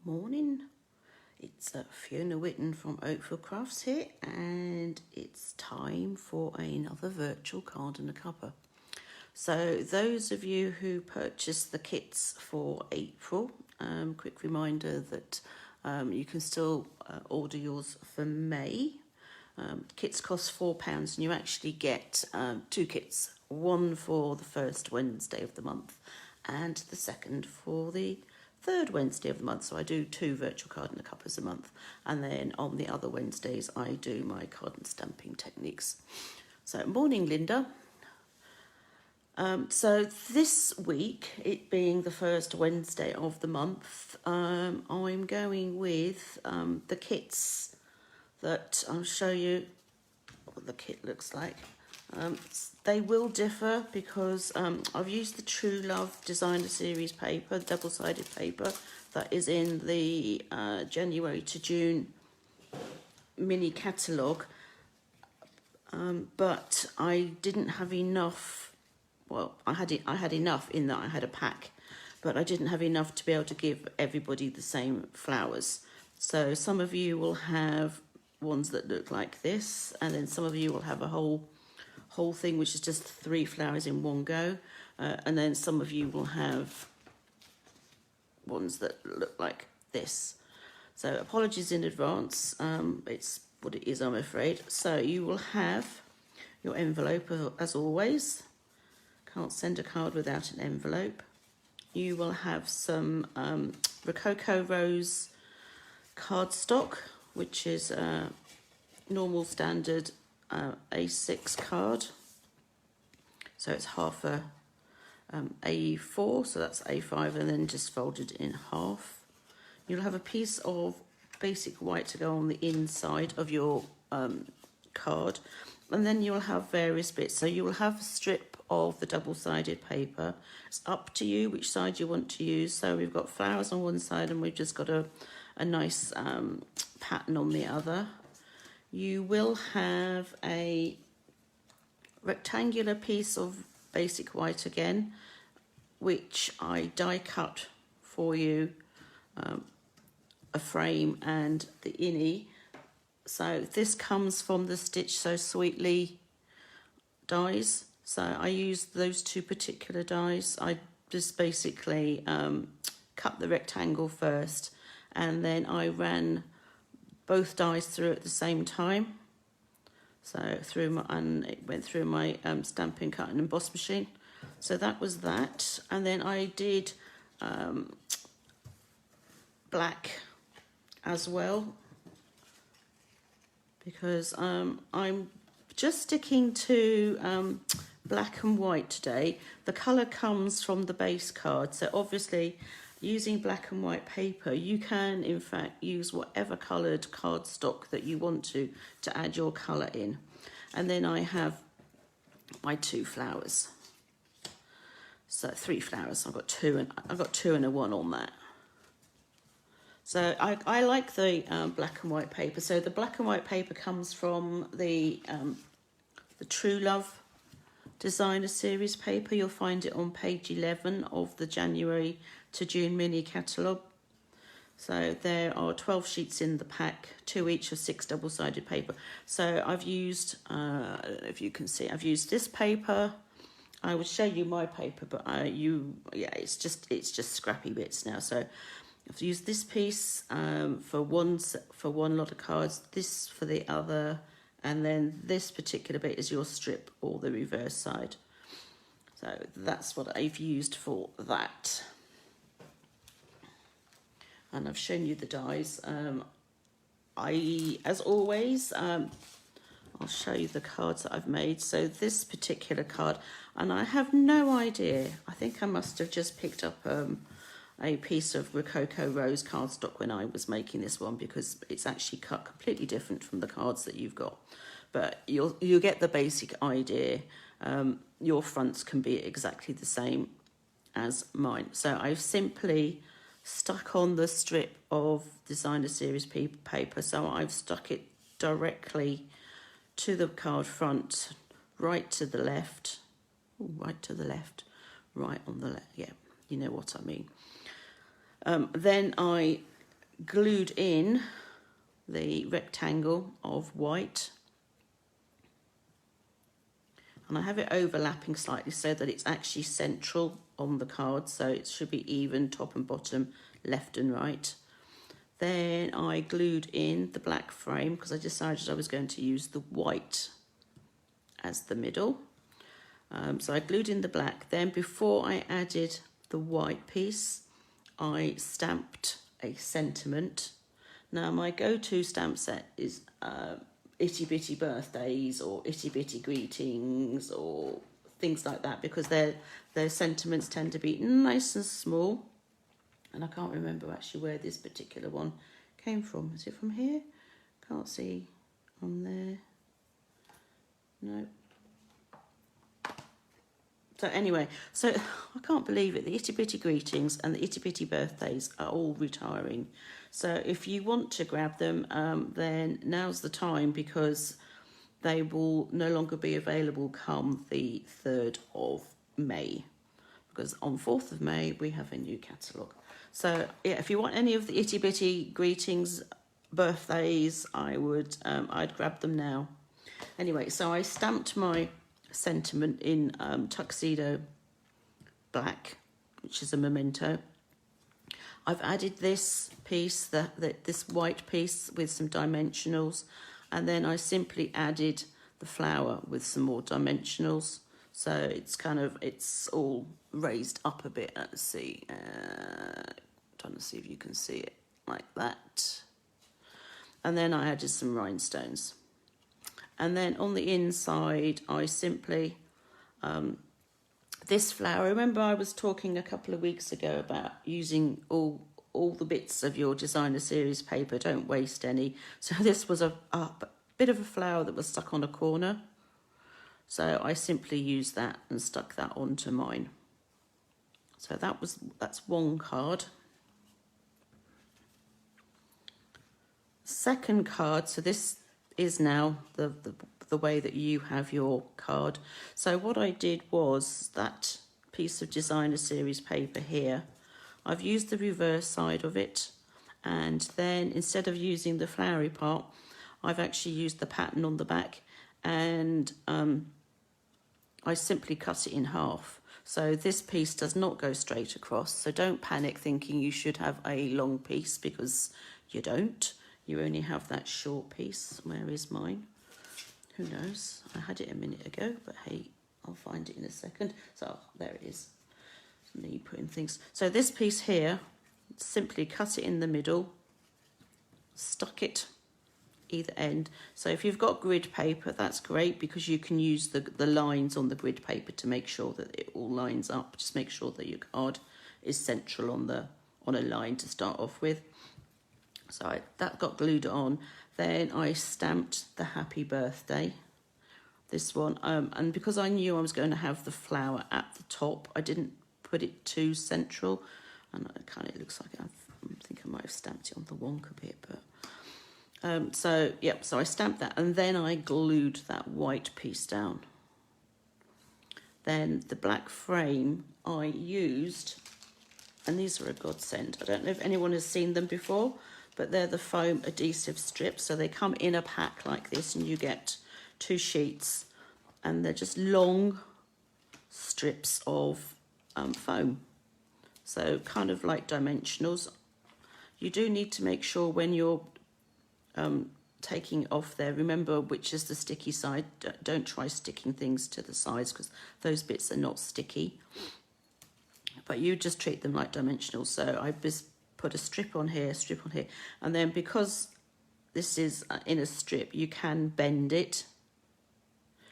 Morning, it's Fiona Whitten from Oakfield Crafts here, and it's time for another virtual card and a cuppa. So those of you who purchased the kits for April, quick reminder that you can still order yours for May. Kits cost £4 and you actually get two kits, one for the first Wednesday of the month and the second for the third Wednesday of the month. So I do two virtual card and a cuppas a month, and then on the other Wednesdays I do my card and stamping techniques. So morning, Linda. So this week, it being the first Wednesday of the month, I'm going with the kits that I'll show you what the kit looks like. They will differ because I've used the True Love Designer Series paper, double-sided paper, that is in the January to June mini catalogue, but I didn't have enough. Well, I had enough in that I had a pack, but I didn't have enough to be able to give everybody the same flowers. So some of you will have ones that look like this, and then some of you will have a whole thing which is just 3 flowers in one go, and then some of you will have ones that look like this. So apologies in advance, it's what it is, I'm afraid. So you will have your envelope as always. Can't send a card without an envelope. You will have some Rococo Rose cardstock, which is a normal standard A6 card. So it's half a A4, so that's A5, and then just folded in half. You'll have a piece of basic white to go on the inside of your card, and then you'll have various bits. So you will have a strip of the double-sided paper. It's up to you which side you want to use. So we've got flowers on one side and we've just got a nice pattern on the other. You will have a rectangular piece of basic white again, which I die cut for you, a frame and the innie. So this comes from the Stitch So Sweetly dies. So I used those two particular dies. I just basically cut the rectangle first, and then I ran both dies through at the same time. So and it went through my stamping, cut and emboss machine. So that was that. And then I did black as well, because I'm just sticking to black and white today. The colour comes from the base card, so obviously using black and white paper, you can in fact use whatever coloured cardstock that you want to add your colour in. And then I have my 2 flowers. So 3 flowers. I've got two and a 1 on that. So I like the black and white paper. So the black and white paper comes from the True Love Designer Series paper. You'll find it on page 11 of the January to June mini catalogue. So there are 12 sheets in the pack, 2 each of 6 double-sided paper. So I've used, I don't know if you can see, I've used this paper. I would show you my paper, but it's just scrappy bits now. So I've used this piece for one lot of cards, this for the other, and then this particular bit is your strip or the reverse side. So that's what I've used for that. And I've shown you the dies. As always, I'll show you the cards that I've made. So this particular card, and I have no idea, I think I must have just picked up a piece of Rococo Rose cardstock when I was making this one, because it's actually cut completely different from the cards that you've got. But you'll get the basic idea. Your fronts can be exactly the same as mine. So I've simply stuck on the strip of Designer Series paper. So I've stuck it directly to the card front, right to the left. Ooh, right to the left, right on the left. Yeah, you know what I mean. Then I glued in the rectangle of white, and I have it overlapping slightly so that it's actually central on the card, so it should be even top and bottom, left and right. Then I glued in the black frame because I decided I was going to use the white as the middle. So I glued in the black. Then before I added the white piece, I stamped a sentiment. Now my go-to stamp set is Itty Bitty Birthdays or Itty Bitty Greetings or things like that, because their sentiments tend to be nice and small. And I can't remember actually where this particular one came from. Is it from here? Can't see on there. No. So anyway, so I can't believe it. The Itty Bitty Greetings and the Itty Bitty Birthdays are all retiring. So if you want to grab them, then now's the time, because they will no longer be available come the 3rd of May. Because on 4th of May, we have a new catalogue. So yeah, if you want any of the Itty Bitty Greetings, birthdays, I'd grab them now. Anyway, so I stamped my sentiment in tuxedo black, which is a memento. I've added this piece, this white piece with some dimensionals, and then I simply added the flower with some more dimensionals. So it's all raised up a bit. Let's see, trying to see if you can see it like that. And then I added some rhinestones. And then on the inside, I simply, this flower, remember I was talking a couple of weeks ago about using all the bits of your designer series paper, don't waste any. So this was a bit of a flower that was stuck on a corner. So I simply used that and stuck that onto mine. So that's one card. Second card, so this is now the way that you have your card. So what I did was that piece of designer series paper here, I've used the reverse side of it, and then instead of using the flowery part, I've actually used the pattern on the back, and I simply cut it in half. So this piece does not go straight across, so don't panic thinking you should have a long piece, because you don't. You only have that short piece. Where is mine? Who knows? I had it a minute ago, but hey, I'll find it in a second. So there it is. Me putting things. So this piece here, simply cut it in the middle, stuck it either end. So if you've got grid paper, that's great, because you can use the lines on the grid paper to make sure that it all lines up. Just make sure that your card is central on a line to start off with. So that got glued on. Then I stamped the happy birthday, this one. And because I knew I was going to have the flower at the top, I didn't put it too central. And it kind of looks like I think I might have stamped it on the wonk a bit, but so I stamped that, and then I glued that white piece down. Then the black frame I used, and these are a godsend. I don't know if anyone has seen them before, but they're the foam adhesive strips. So they come in a pack like this, and you get 2 sheets, and they're just long strips of foam. So kind of like dimensionals. You do need to make sure when you're taking off there, remember which is the sticky side. Don't try sticking things to the sides, because those bits are not sticky. But you just treat them like dimensionals. So I just put a strip on here, and then because this is in a strip, you can bend it.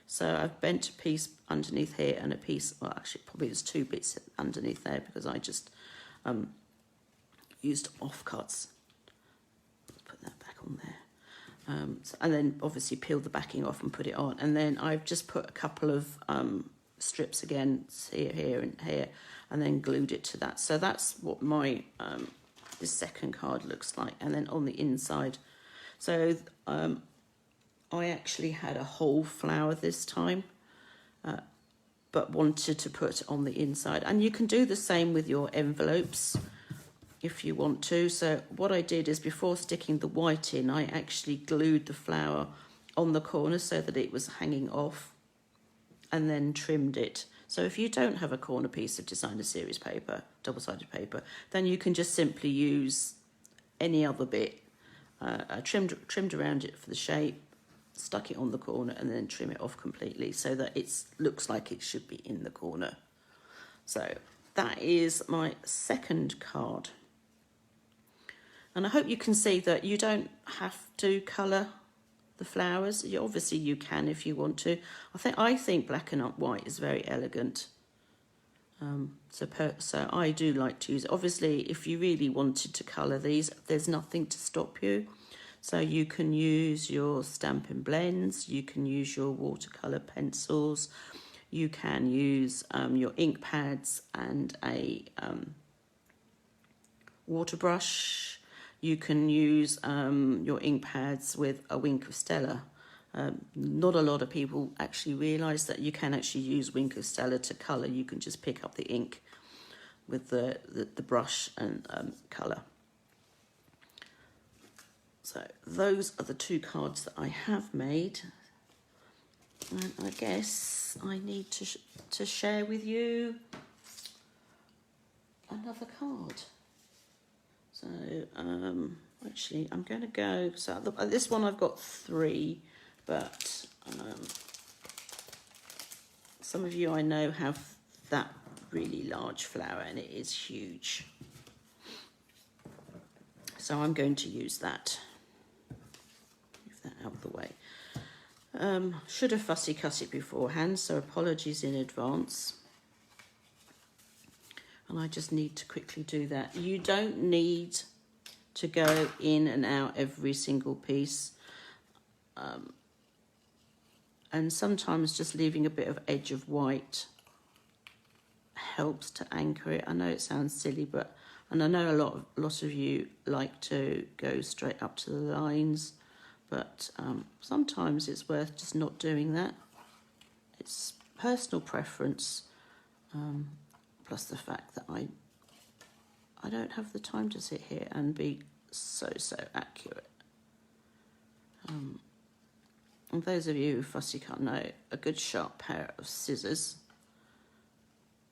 So I've bent a piece underneath here and a piece, well actually probably there's 2 bits underneath there, because I just used offcuts. Put that back on there. And then obviously peel the backing off and put it on. And then I've just put a couple of strips again, here and here, and then glued it to that. So that's what my this second card looks like. And then on the inside, so I actually had a whole flower this time, but wanted to put on the inside. And you can do the same with your envelopes. if you want to. So what I did is, before sticking the white in, I actually glued the flower on the corner so that it was hanging off, and then trimmed it. So if you don't have a corner piece of designer series paper, double-sided paper, then you can just simply use any other bit. I trimmed around it for the shape, stuck it on the corner, and then trim it off completely so that it looks like it should be in the corner. So that is my second card. And I hope you can see that you don't have to colour the flowers. Obviously you can if you want to. I think black and white is very elegant. So I do like to use it. Obviously, if you really wanted to colour these, there's nothing to stop you. So you can use your Stampin' Blends, you can use your watercolour pencils, you can use your ink pads and a water brush. You can use your ink pads with a Wink of Stella. Not a lot of people actually realise that you can actually use Wink of Stella to colour. You can just pick up the ink with the brush and colour. So those are the two cards that I have made. And I guess I need to share with you another card. So actually I'm going to go, so this one I've got 3, but some of you I know have that really large flower and it is huge. So I'm going to use that. Move that out of the way. Should have fussy cut it beforehand, so apologies in advance. And I just need to quickly do that. You don't need to go in and out every single piece. And sometimes just leaving a bit of edge of white helps to anchor it. I know it sounds silly, but, and I know a lot of you like to go straight up to the lines, but sometimes it's worth just not doing that. It's personal preference, plus the fact that I don't have the time to sit here and be so accurate. And those of you who fussy cut know a good sharp pair of scissors.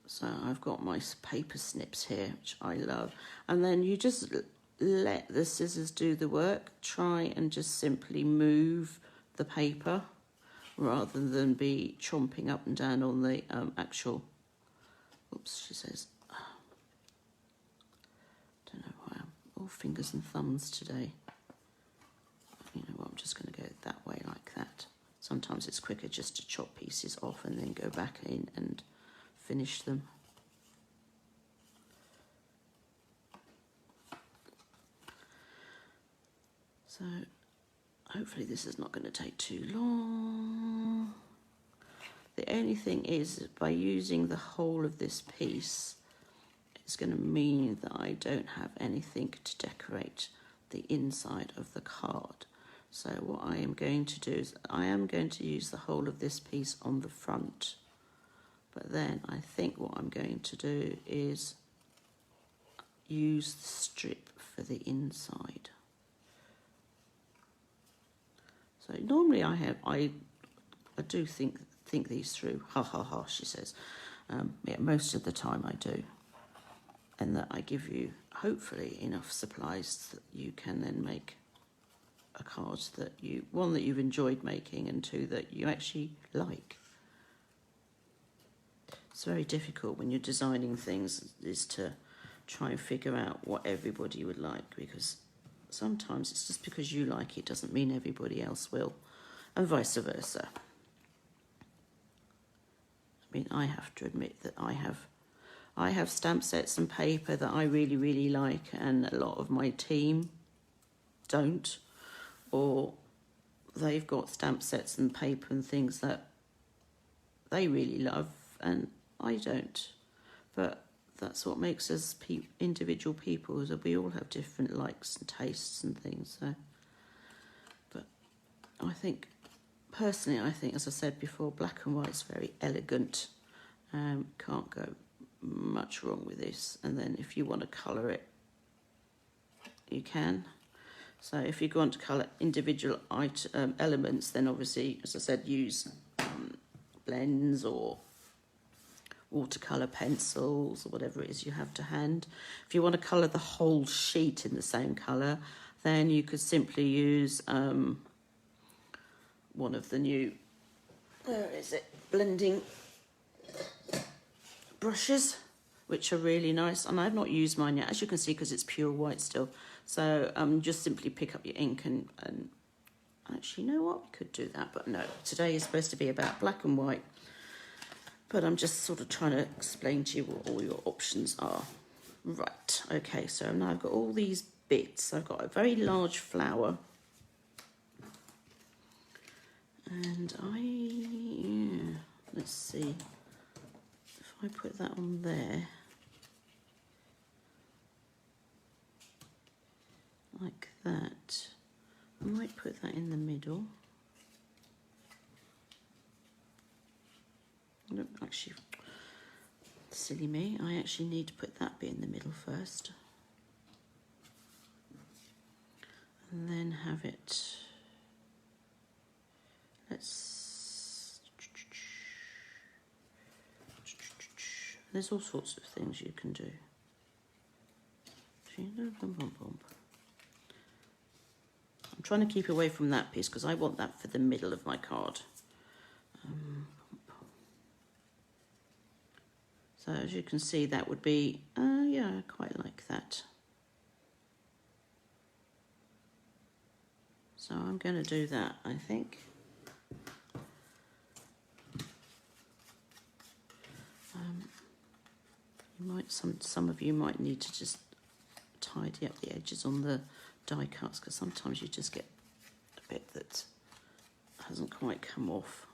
So I've got my paper snips here, which I love. And then you just let the scissors do the work. Try and just simply move the paper rather than be chomping up and down on the actual, oops, she says. Don't know why I'm all fingers and thumbs today. You know what, I'm just going to go that way like that. Sometimes it's quicker just to chop pieces off and then go back in and finish them. So hopefully this is not going to take too long. The only thing is, by using the whole of this piece, it's going to mean that I don't have anything to decorate the inside of the card. So what I am going to do is I am going to use the whole of this piece on the front. But then I think what I'm going to do is use the strip for the inside. So normally I do think these through. Ha ha ha, she says. Yeah, most of the time I do. And that I give you hopefully enough supplies that you can then make a card that one, that you've enjoyed making, and 2, that you actually like. It's very difficult when you're designing things, is to try and figure out what everybody would like, because sometimes it's just because you like it doesn't mean everybody else will, and vice versa. I mean, I have to admit that I have stamp sets and paper that I really like, and a lot of my team don't, or they've got stamp sets and paper and things that they really love and I don't. But that's what makes us individual people, is that we all have different likes and tastes and things. So, but I think, personally, as I said before, black and white's very elegant. Can't go much wrong with this. And then if you want to colour it, you can. So if you want to colour individual elements, then obviously, as I said, use blends or watercolour pencils or whatever it is you have to hand. If you want to colour the whole sheet in the same colour, then you could simply use one of the new, where is it, blending brushes, which are really nice. And I've not used mine yet, as you can see, because it's pure white still. So just simply pick up your ink and actually, you know what, we could do that, but no, today is supposed to be about black and white. But I'm just sort of trying to explain to you what all your options are. Right, okay, so now I've got all these bits. I've got a very large flower. And let's see, if I put that on there, like that, I might put that in the middle. No, actually, silly me, I actually need to put that bit in the middle first. And then have it, there's all sorts of things you can do. I'm trying to keep away from that piece because I want that for the middle of my card. So as you can see, that would be, yeah, I quite like that. So I'm going to do that, I think. Some of you might need to just tidy up the edges on the die cuts, because sometimes you just get a bit that hasn't quite come off.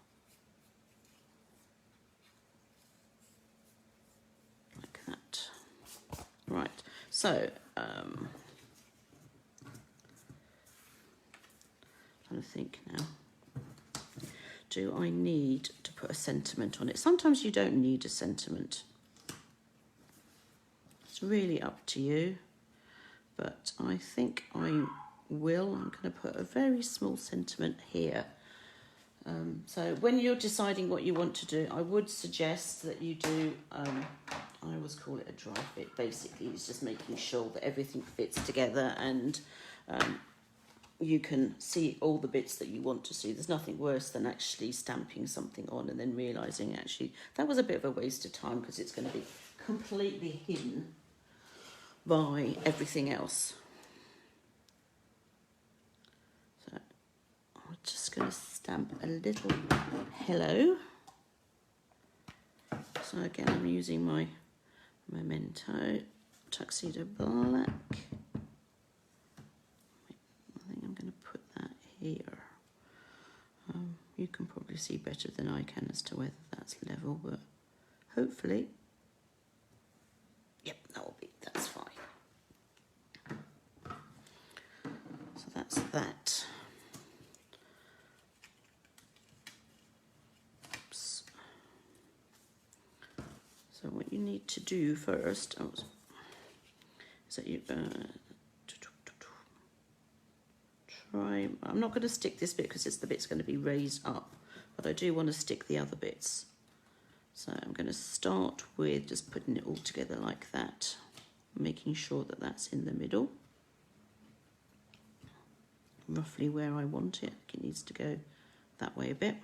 Like that. Right, so I'm trying to think now. Do I need to put a sentiment on it? Sometimes you don't need a sentiment. It's really up to you, but I think I will. I'm going to put a very small sentiment here. So when you're deciding what you want to do, I would suggest that you do, I always call it a dry fit. Basically, it's just making sure that everything fits together and you can see all the bits that you want to see. There's nothing worse than actually stamping something on and then realising actually that was a bit of a waste of time because it's going to be completely hidden by everything else. So I'm just going to stamp a little hello. So again, I'm using my Memento Tuxedo Black. I think I'm going to put that here. You can probably see better than I can as to whether that's level, but hopefully, yep, that's fine. So that's that. Oops. So what you need to do first is that you try. I'm not going to stick this bit because it's the bit's going to be raised up, but I do want to stick the other bits. So I'm going to start with just putting it all together like that, making sure that that's in the middle, roughly where I want it. It needs to go that way a bit.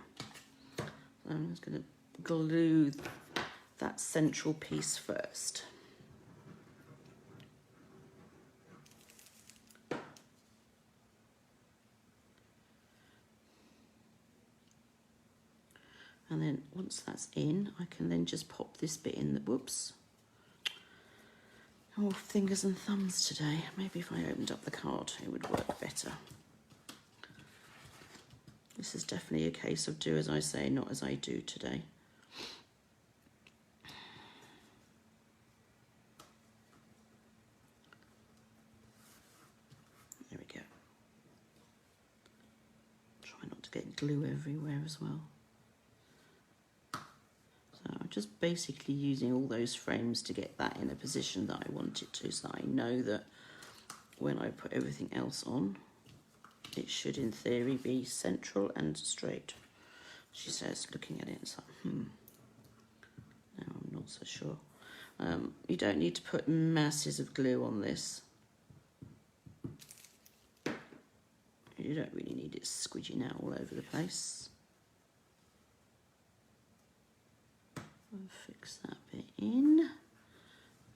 So I'm just going to glue that central piece first. And then once that's in, I can then just pop this bit in the, whoops. Oh, fingers and thumbs today. Maybe if I opened up the card, it would work better. This is definitely a case of do as I say, not as I do today. There we go. Try not to get glue everywhere as well. So I'm just basically using all those frames to get that in a position that I want it to, so I know that when I put everything else on, it should in theory be central and straight. She says, looking at it, it's like, no, I'm not so sure. You don't need to put masses of glue on this. You don't really need it squidging out all over the place. I'll fix that bit in.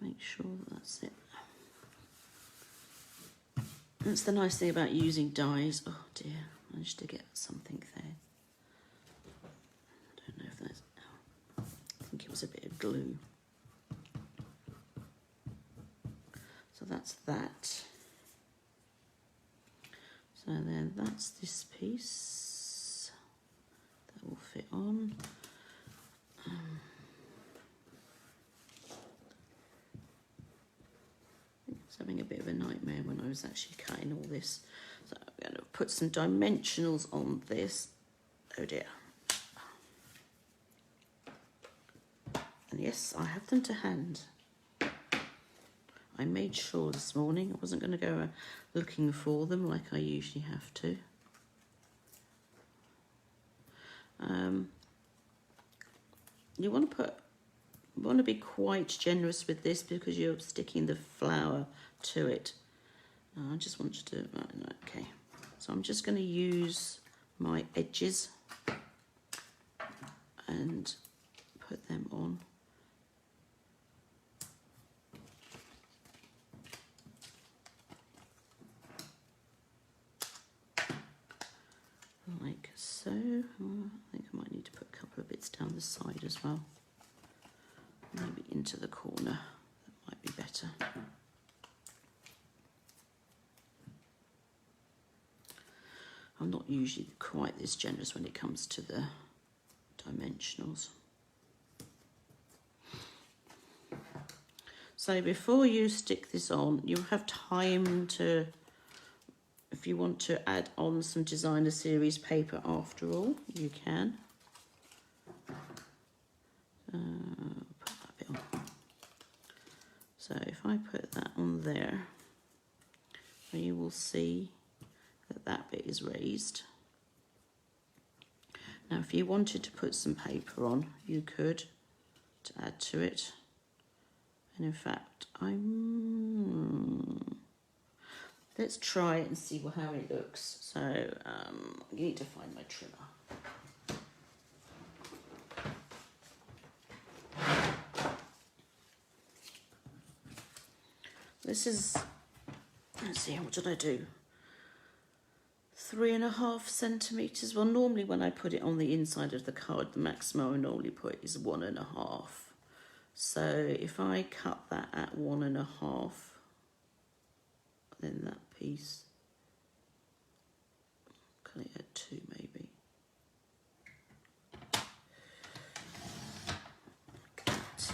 Make sure that's it. That's the nice thing about using dies. Oh dear, I managed to get something there. Don't know if that's... Oh, I think it was a bit of glue. So that's that. So then that's this piece. That will fit on. I was having a bit of a nightmare when I was actually cutting all this. So I'm going to put some dimensionals on this. Oh dear. And yes, I have them to hand. I made sure this morning I wasn't going to go looking for them like I usually have to. You want to be quite generous with this because you're sticking the flower to it. I just want you to, okay. So I'm just going to use my edges and put them on. Like so. I think I might need to put a couple of bits down the side as well. Maybe into the corner. That might be better. I'm not usually quite this generous when it comes to the dimensionals. So before you stick this on, you have time to, if you want to add on some designer series paper after all, you can. Put that bit on. So if I put that on there, you will see that that bit is raised. Now if you wanted to put some paper on, you could, to add to it. And in fact, let's try it and see how it looks. So you need to find my trimmer. This is, let's see, what did I do? 3.5 centimetres. Well, normally when I put it on the inside of the card, the maximum I normally put is 1.5. So if I cut that at 1.5, then that piece, cut it at 2 maybe. Like that.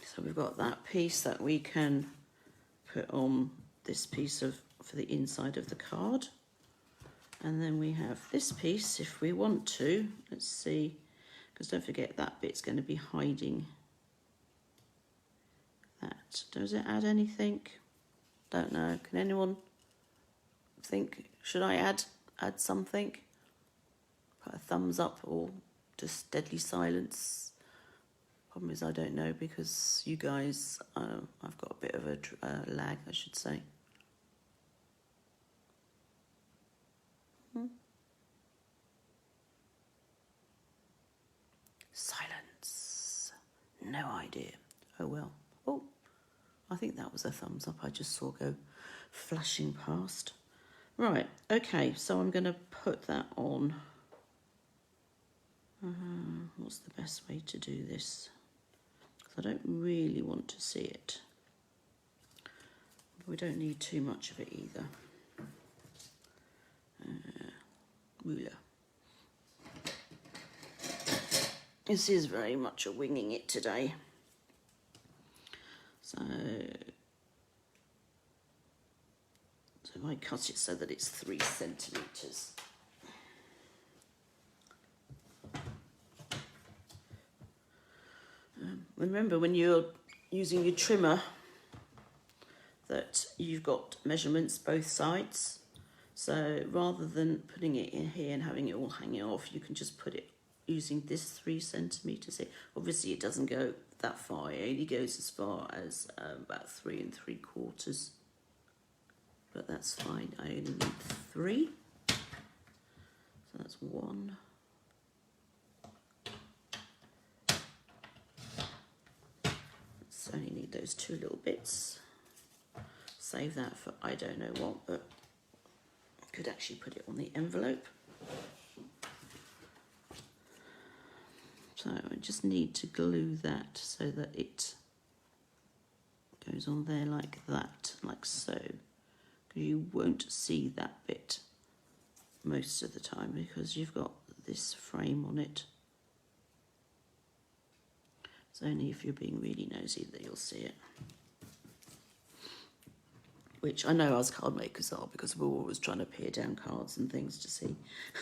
So we've got that piece that we can put on this piece of, for the inside of the card. And then we have this piece if we want to. Let's see, because don't forget that bit's going to be hiding that. Does it add anything? Don't know. Can anyone think, should I add something? Put a thumbs up or just deadly silence. Problem is I don't know because you guys, I've got a bit of a lag, I should say. Silence. No idea. Oh well. Oh, I think that was a thumbs up I just saw go flashing past. Right, okay, so I'm going to put that on. What's the best way to do this? Because I don't really want to see it. But we don't need too much of it either. Ruler. This is very much a winging it today. So if I cut it so that it's 3 centimetres. Remember when you're using your trimmer that you've got measurements both sides. So rather than putting it in here and having it all hanging off, you can just put it using this 3 centimeters here. Obviously it doesn't go that far, it only goes as far as about 3 3/4. But that's fine, I only need 3. So that's 1. So only need those 2 little bits. Save that for I don't know what, but I could actually put it on the envelope. So I just need to glue that so that it goes on there like that, like so. Because you won't see that bit most of the time because you've got this frame on it. It's only if you're being really nosy that you'll see it. Which I know us card makers are, because we're always trying to peer down cards and things to see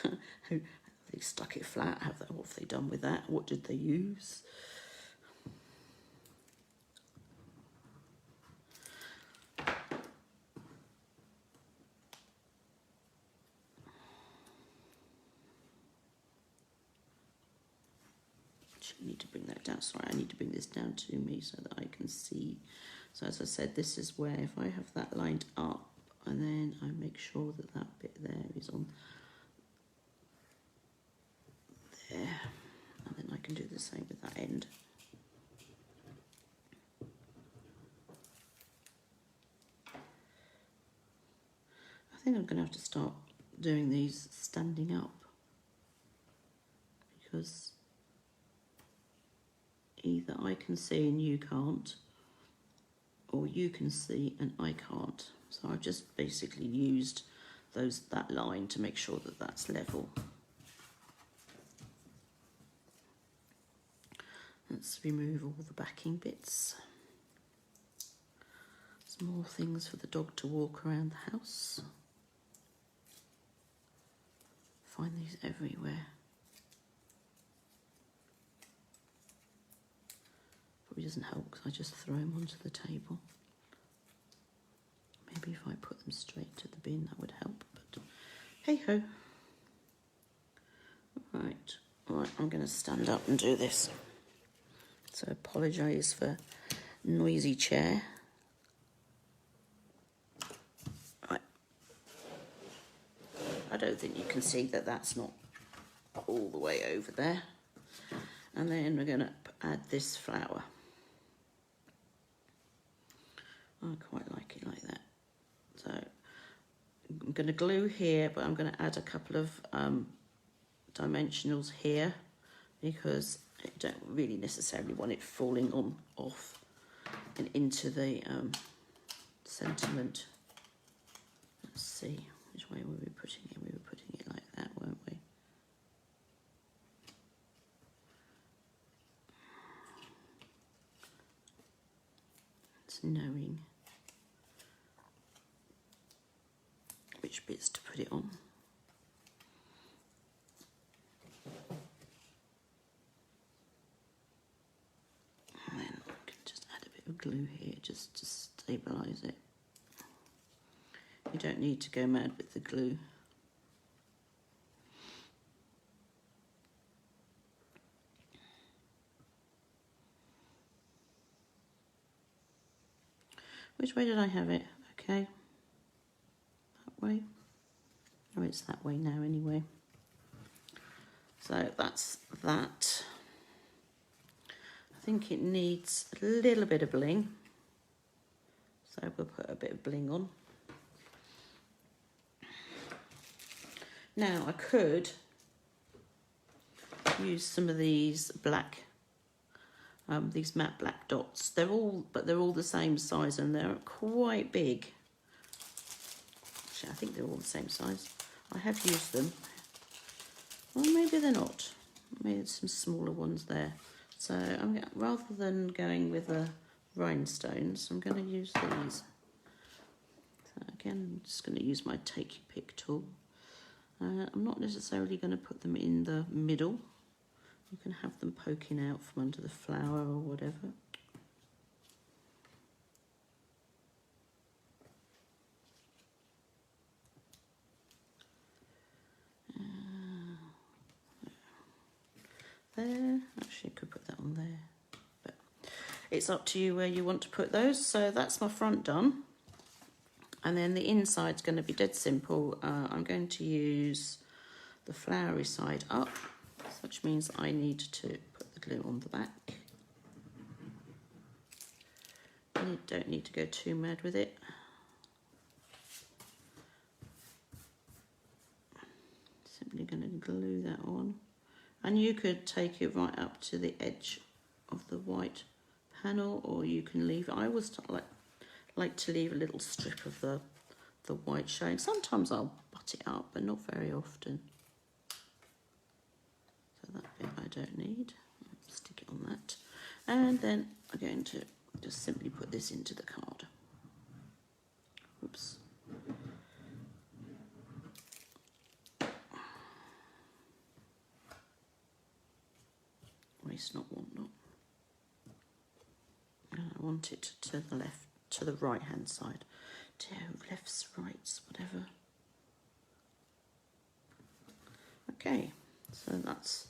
how they stuck it flat, what have they done with that, what did they use. I need to bring that down, sorry, I need to bring this down to me so that I can see. So as I said, this is where if I have that lined up and then I make sure that that bit there is on there, and then I can do the same with that end. I think I'm going to have to start doing these standing up, because either I can see and you can't, or you can see and I can't. So I've just basically used that line to make sure that that's level. Let's remove all the backing bits. Some more things for the dog to walk around the house. Find these everywhere. Probably doesn't help because I just throw them onto the table. Maybe if I put them straight to the bin that would help, but hey ho. Right, I'm going to stand up and do this. So apologise for noisy chair. Right. I don't think you can see that that's not all the way over there. And then we're going to add this flower. I quite like it like that. So I'm going to glue here, but I'm going to add a couple of dimensionals here, because I don't really necessarily want it falling off and into the sentiment. Let's see, which way were we putting it? We were putting it like that, weren't we? It's knowing which bits to put it on. And then I can just add a bit of glue here just to stabilise it. You don't need to go mad with the glue. Which way did I have it? Okay. That way. Oh, it's that way now anyway. So that's that. I think it needs a little bit of bling. So we'll put a bit of bling on. Now I could use some of these black, these matte black dots. They're all the same size and they're quite big. Actually, I think they're all the same size. I have used them. Well, maybe they're not. Maybe there's some smaller ones there. So rather than going with the rhinestones, I'm going to use these. So again, I'm just going to use my take your pick tool. I'm not necessarily going to put them in the middle, You can have them poking out from under the flower or whatever. There, actually I could put that on there, but it's up to you where you want to put those. So that's my front done, and then the inside's going to be dead simple. I'm going to use the flowery side up, which means I need to put the glue on the back. You don't need to go too mad with it. Simply going to glue that on. And you could take it right up to the edge of the white panel, or you can leave it. I always like to leave a little strip of the white showing. Sometimes I'll butt it up, but not very often. So that bit I don't need. I'll stick it on that. And then I'm going to just simply put this into the card. Oops. Waste not, want not. And I want it to the left, to the right hand side. Lefts, rights, whatever. Okay, so that's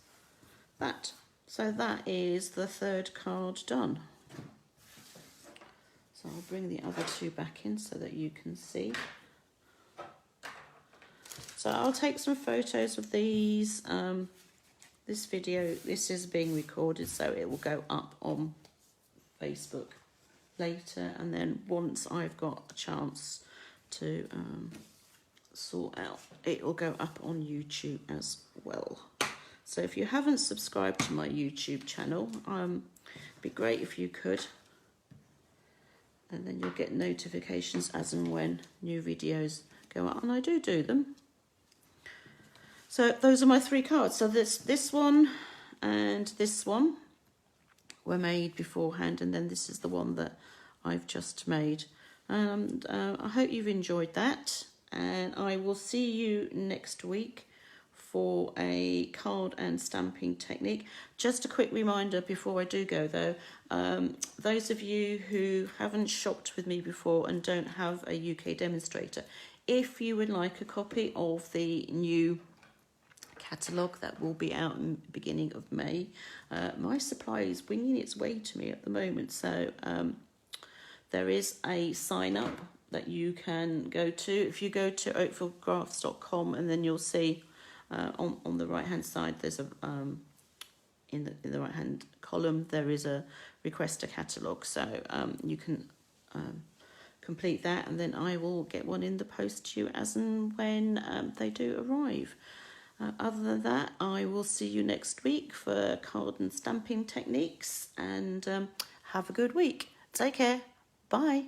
that. So that is the third card done. So I'll bring the other two back in so that you can see. So I'll take some photos of these. This video, this is being recorded, so it will go up on Facebook later, and then once I've got a chance to sort out, it will go up on YouTube as well. So if you haven't subscribed to my YouTube channel, it'd be great if you could, and then you'll get notifications as and when new videos go up, and I do them. So those are my three cards. So this one and this one were made beforehand, and then this is the one that I've just made. And I hope you've enjoyed that, and I will see you next week for a card and stamping technique. Just a quick reminder before I do go though, those of you who haven't shopped with me before and don't have a UK demonstrator, if you would like a copy of the new catalogue that will be out in the beginning of May. My supply is winging its way to me at the moment, so there is a sign up that you can go to. If you go to oakvillegrafts.com, and then you'll see on the right hand side there's a in the right hand column there is a request a catalogue, so you can complete that, and then I will get one in the post to you as and when they do arrive. Other than that, I will see you next week for card and stamping techniques, and have a good week. Take care. Bye.